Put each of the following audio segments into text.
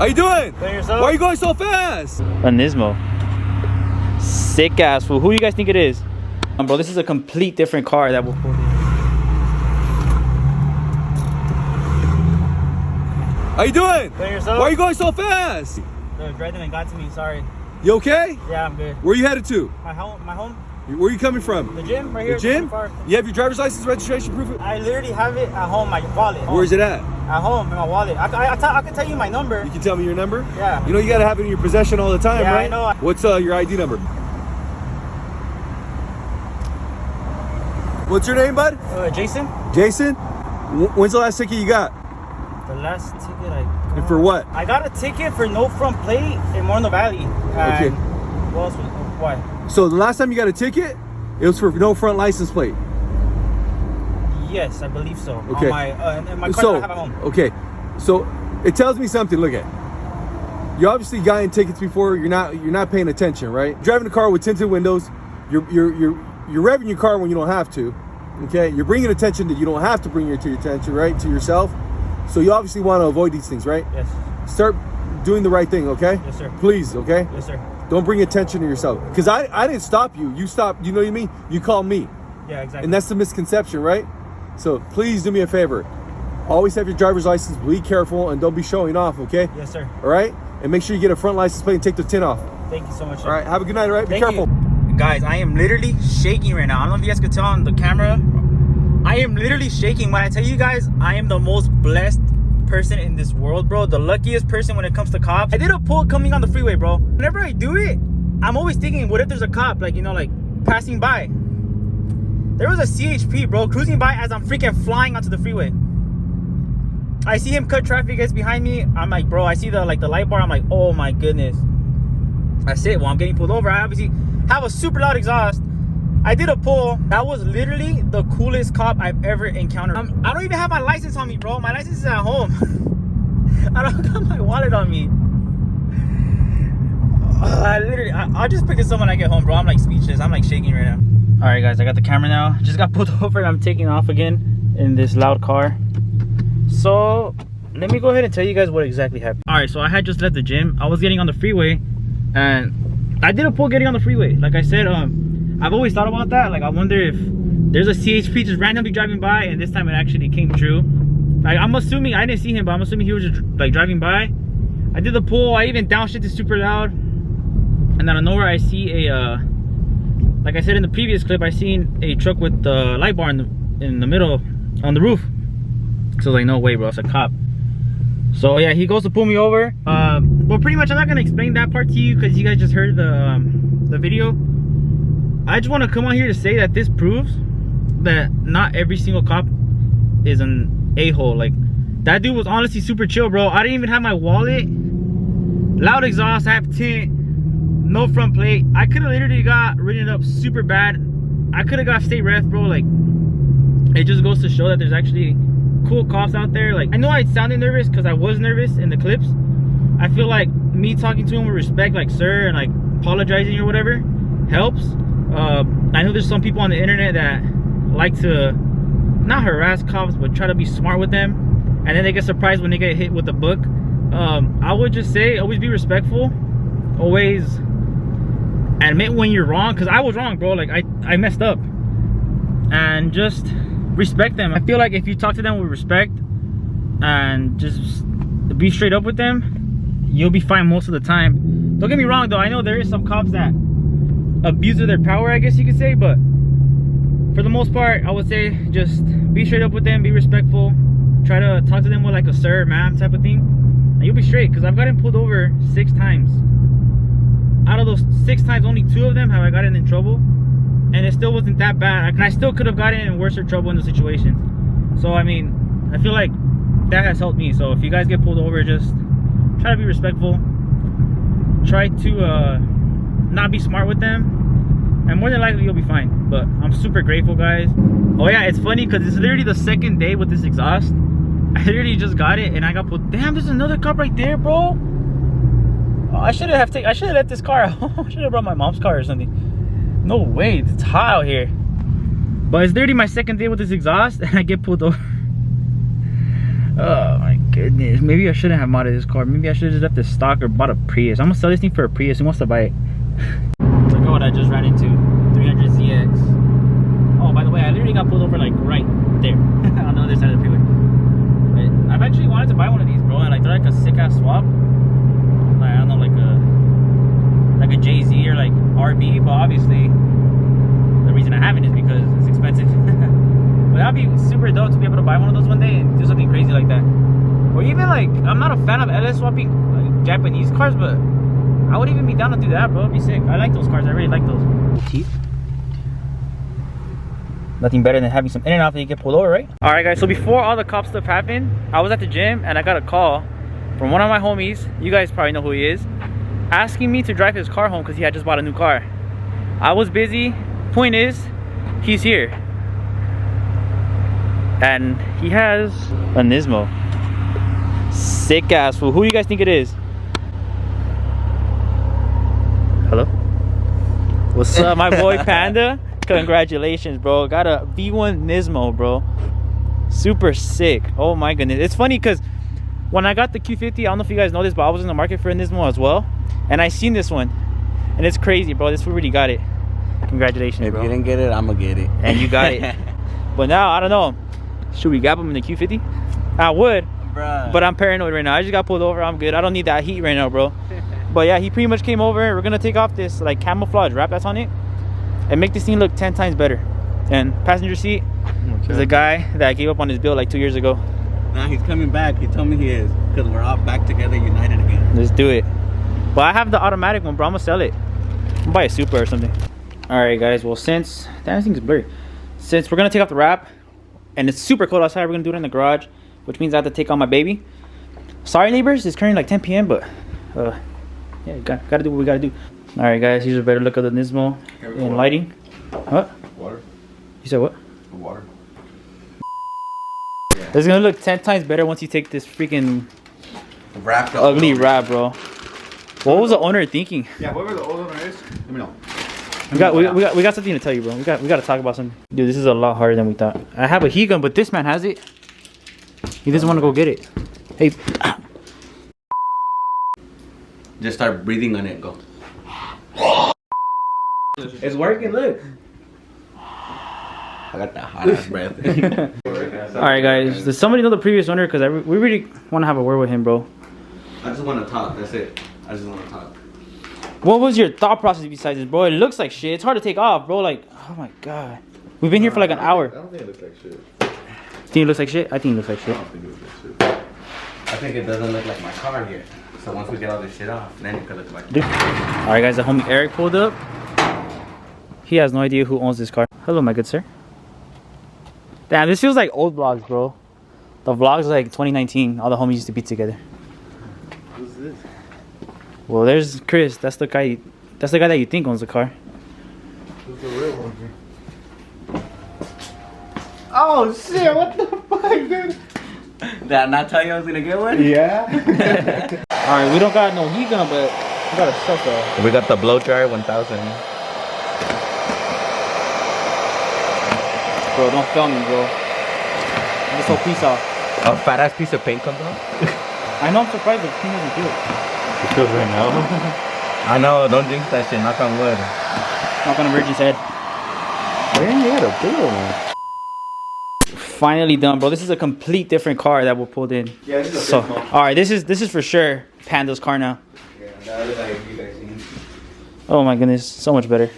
How you doing? Good yourself? Why are you going so fast? A Nismo. Sick ass fool. Who do you guys think it is? Bro, this is a complete different car that will pull in. How you doing? Good yourself? Why are you going so fast? The Dredden got to me, sorry. You okay? Yeah, I'm good. Where you headed to? My home? Where are you coming from? The gym, right here. The gym? Far. You have your driver's license, registration, proof? I literally have it at home, my wallet. Where is it at? At home, in my wallet. I can tell you my number. You can tell me your number? Yeah. You know you gotta have it in your possession all the time, Yeah, right? I know. What's your ID number? What's your name, bud? Jason? Jason? When's the last ticket you got? The last ticket I got. And for what? I got a ticket for no front plate in Moreno Valley. And Okay. what else was, why? So the last time you got a ticket, it was for no front license plate. Yes, I believe so. Okay. On my, and my car that I have at home. Okay. So it tells me something. Look at. You obviously got in tickets before. You're not paying attention, right? Driving a car with tinted windows. You're revving your car when you don't have to. Okay. You're bringing attention that you don't have to bring your attention, right, to yourself. So you obviously want to avoid these things, right? Yes. Start doing the right thing, okay? Yes, sir. Please, okay? Yes, sir. Don't bring attention to yourself. Because I didn't stop you. You stopped, you know what I mean? You called me. Yeah, exactly. And that's the misconception, right? So please do me a favor. Always have your driver's license. Be careful and don't be showing off, okay? Yes, sir. All right? And make sure you get a front license plate and take the tint off. Thank you so much, sir. All right? Have a good night, all right? Be Thank careful. you. Guys, I am literally shaking right now. I don't know if you guys could tell on the camera. I am literally shaking. When I tell you guys, I am the most blessed person in this world, bro. The luckiest person when it comes to cops. I did a pull coming on the freeway, bro. Whenever I do it, I'm always thinking, what if there's a cop, like, you know, like passing by? There was a CHP, bro, cruising by as I'm freaking flying onto the freeway. I see him cut traffic, guys, behind me. I'm like, bro, I see the light bar. I'm like, oh my goodness. That's it. Well, I'm getting pulled over. I obviously have a super loud exhaust. I did a pull. That was literally the coolest cop I've ever encountered. I don't even have my license on me, bro. My license is at home. I don't got my wallet on me. I'll just pick this up when I get home, bro. I'm like speechless. I'm like shaking right now. All right, guys, I got the camera now. Just got pulled over and I'm taking off again in this loud car. So let me go ahead and tell you guys what exactly happened. All right, so I had just left the gym. I was getting on the freeway and I did a pull getting on the freeway. Like I said, I've always thought about that. Like, I wonder if there's a CHP just randomly driving by, and this time it actually came true. Like, I'm assuming, I didn't see him, but I'm assuming he was just like driving by. I did the pull. I even downshifted super loud, and then out of nowhere I see a like I said in the previous clip, I seen a truck with the light bar in the middle on the roof. So I was like, no way, bro, it's a cop. So yeah, he goes to pull me over. Well, pretty much I'm not gonna explain that part to you because you guys just heard the video. I just want to come on here to say that this proves that not every single cop is an a-hole. Like, that dude was honestly super chill, bro. I didn't even have my wallet. Loud exhaust, I have tint, no front plate. I could have literally got written up super bad. I could have got state ref, bro. Like, it just goes to show that there's actually cool cops out there. Like, I know I sounded nervous because I was nervous in the clips. I feel like me talking to him with respect, like sir, and like apologizing or whatever, helps. I know there's some people on the internet that like to not harass cops but try to be smart with them, and then they get surprised when they get hit with a book. I would just say always be respectful, always admit when you're wrong, because I was wrong, bro. Like, I messed up, and just respect them. I feel like if you talk to them with respect and just be straight up with them, you'll be fine most of the time. Don't get me wrong though, I know there is some cops that abuse of their power, I guess you could say, but for the most part, I would say just be straight up with them, be respectful, try to talk to them with like a sir, ma'am type of thing, and you'll be straight. Because I've gotten pulled over 6 times. Out of those 6 times, only 2 of them have I gotten in trouble, and it still wasn't that bad. I still could have gotten in worse trouble in the situation. So I mean, I feel like that has helped me. So if you guys get pulled over, just try to be respectful, try to not be smart with them, and more than likely you'll be fine. But I'm super grateful, guys. Oh yeah, it's funny because it's literally the 2nd day with this exhaust. I literally just got it and I got pulled. Damn, there's another cop right there, bro. Oh, I should have left this car. I should have brought my mom's car or something. No way, it's hot out here. But it's literally my 2nd day with this exhaust and I get pulled over. Oh my god. goodness. Maybe I shouldn't have modded this car. Maybe I should have just left this stock or bought a Prius. I'm gonna sell this thing for a Prius. Who wants to buy it? Look at what I just ran into. 300ZX. Oh, by the way, I literally got pulled over like right there on the other side of the freeway. But I've actually wanted to buy one of these, bro. And like they're like a sick ass swap. Like, I don't know, like a Jay-Z or like RB, but obviously the reason I haven't is because it's expensive. But that'd be super dope to be able to buy one of those one day and do something crazy like that. Or even like, I'm not a fan of LS swapping like Japanese cars, but I would even be down to do that, bro. It'd be sick. I like those cars. I really like those. Teeth. Nothing better than having some in and out after you get pulled over, right? All right, guys. So before all the cop stuff happened, I was at the gym and I got a call from one of my homies. You guys probably know who he is, asking me to drive his car home because he had just bought a new car. I was busy. Point is, he's here. And he has a Nismo. Sick ass fool. Who do you guys think it is? Hello? What's up, my boy Panda? Congratulations, bro. Got a V1 Nismo, bro. Super sick. Oh my goodness. It's funny because when I got the Q50, I don't know if you guys know this, but I was in the market for a Nismo as well. And I seen this one. And it's crazy, bro. This fool really got it. Congratulations, if bro. you didn't get it, I'm gonna get it. And you got it. But now, I don't know. Should we grab him in the Q50? I would. Bruh. But I'm paranoid right now. I just got pulled over. I'm good. I don't need that heat right now, bro. But yeah, he pretty much came over. We're gonna take off this like camouflage wrap that's on it and make this thing look 10 times better. And passenger seat is a guy that gave up on his bill like 2 years ago. Nah, he's coming back. He told me he is, because we're all back together, united again. Let's do it. But I have the automatic one, bro. I'm gonna sell it. I'm gonna buy a Supra or something. All right, guys. Well, since that thing's blurry, since we're gonna take off the wrap and it's super cold outside, we're gonna do it in the garage, which means I have to take on my baby. Sorry, neighbors. It's currently like 10 p.m. But yeah, gotta do what we gotta do. All right, guys. Here's a better look of the Nismo in lighting. What? Water. You said what? Water. It's gonna look 10 times better once you take this freaking Wrapped up ugly wrap, bro. What was the owner thinking? Yeah, whoever the old owner is, let me know. We got something to tell you, bro. We got to talk about something. Dude, this is a lot harder than we thought. I have a heat gun, but this man has it. He doesn't want to go get it. Hey. Just start breathing on it. Go. It's working. Look. I got that hot ass breath. All right, guys. Does somebody know the previous owner? Because we really want to have a word with him, bro. I just want to talk. That's it. I just want to talk. What was your thought process besides this, bro? It looks like shit. It's hard to take off, bro. Like, oh my god. We've been here for like an hour. I don't think it looks like shit. Think it looks like shit? I think it looks like shit. I don't think it looks like shit. I think it doesn't look like my car here. So once we get all this shit off, then it could look like. Dude. All right, guys. The homie Eric pulled up. He has no idea who owns this car. Hello, my good sir. Damn, this feels like old vlogs, bro. The vlogs like 2019. All the homies used to be together. Who's this? Well, there's Chris. That's the guy. That's the guy that you think owns the car. Who's the real one here? Oh shit! What the fuck, dude? Did I not tell you I was gonna get one? Yeah. All right, we don't got no heat gun, but we got a sucker. We got the blow dryer 1000. Bro, don't film me, bro. This whole piece off. A fat ass piece of paint comes off. I know I'm surprised the thing doesn't do it. It feels right now. I know. Don't jinx that shit. Knock on wood. Knock on a virgin's head. Man, you had a big one. Finally done, bro. This is a complete different car that we pulled in. Yeah, this is a So, big one. all right, this is for sure Panda's car now. Yeah, that is like you guys seen. Oh my goodness, so much better.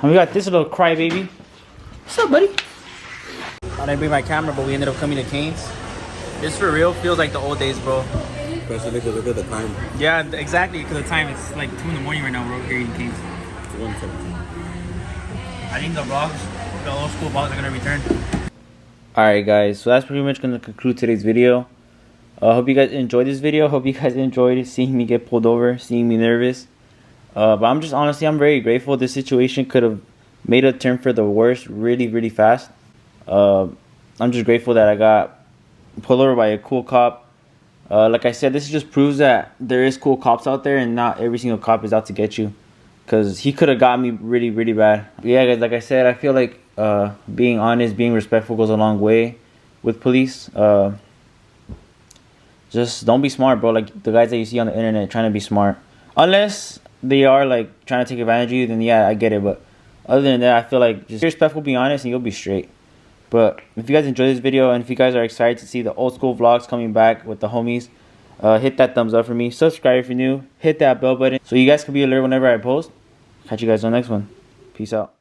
And we got this little crybaby. What's up, buddy? I didn't bring my camera, but we ended up coming to Cane's. This for real feels like the old days, bro. Especially because look at the time. Yeah, exactly. Because the time it's like 2 in the morning right now. We're here eating Cane's. 117. I think the vlogs, the old school vlogs, are gonna return. All right, guys. So that's pretty much gonna conclude today's video. Hope you guys enjoyed this video. Hope you guys enjoyed seeing me get pulled over, seeing me nervous. But I'm just honestly, I'm very grateful. This situation could have made a turn for the worse really, really fast. I'm just grateful that I got pulled over by a cool cop. Like I said, this just proves that there is cool cops out there, and not every single cop is out to get you. Because he could have got me really, really bad. Yeah, guys, like I said, I feel like being honest, being respectful goes a long way with police. just don't be smart, bro. Like the guys that you see on the internet trying to be smart, unless they are like trying to take advantage of you, then yeah, I get it. But other than that, I feel like just be respectful, be honest, and you'll be straight. But if you guys enjoyed this video and if you guys are excited to see the old school vlogs coming back with the homies, hit that thumbs up for me. Subscribe if you're new. Hit that bell button so you guys can be alerted whenever I post. Catch you guys on the next one. Peace out.